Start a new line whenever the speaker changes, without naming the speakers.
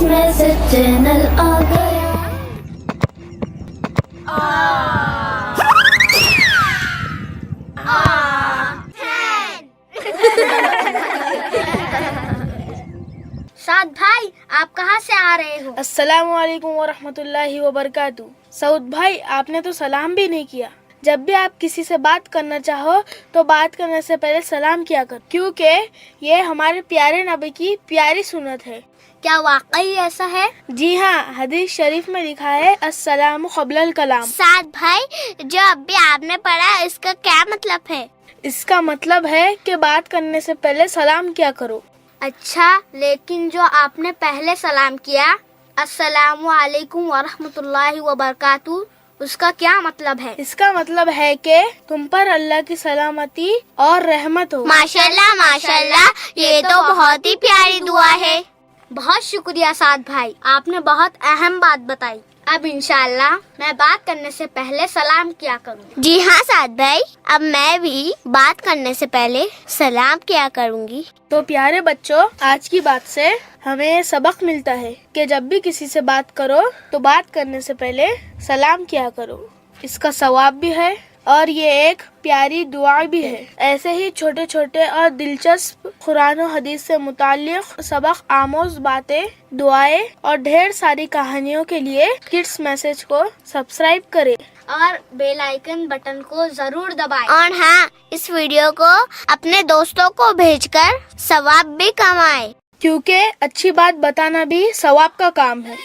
Message channel आ गया।
साद भाई, आप कहाँ से आ रहे हो?
अस्सलामु अलैकुम वरहमतुल्लाहि वबरकातुहू। सऊद भाई, आपने तो सलाम भी नहीं किया। जब भी आप किसी से बात करना चाहो तो बात करने से पहले सलाम किया कर, क्योंकि ये हमारे प्यारे नबी की प्यारी सुन्नत है।
क्या वाकई ऐसा है?
जी हाँ, हदीस शरीफ में लिखा है अस्सलामु क़ब्लल कलाम।
साद भाई, जो अभी आपने पढ़ा इसका क्या मतलब है?
इसका मतलब है कि बात करने से पहले सलाम किया करो।
अच्छा, लेकिन जो आपने पहले सलाम किया, अस्सलामु अलैकुम वरहमतुल्लाहि वबरकातुहू, उसका क्या मतलब है?
इसका मतलब है कि तुम पर अल्लाह की सलामती और रहमत हो।
माशाल्लाह माशाल्लाह, ये तो बहुत ही प्यारी दुआ है। बहुत शुक्रिया साद भाई, आपने बहुत अहम बात बताई। अब इंशाल्लाह मैं बात करने से पहले सलाम किया करूँगी। जी हाँ साद भाई, अब मैं भी बात करने से पहले सलाम किया करूँगी।
तो प्यारे बच्चों, आज की बात से हमें सबक मिलता है कि जब भी किसी से बात करो तो बात करने से पहले सलाम किया करो। इसका सवाब भी है और ये एक प्यारी दुआ भी है। ऐसे ही छोटे छोटे और दिलचस्प कुरान और हदीस से मुताल्लिक सबक आमोज बातें, दुआएं और ढेर सारी कहानियों के लिए किड्स मैसेज को सब्सक्राइब करें
और बेल आइकन बटन को जरूर दबाएं। और हाँ, इस वीडियो को अपने दोस्तों को भेजकर सवाब भी कमाएं।
क्योंकि अच्छी बात बताना भी सवाब का काम है।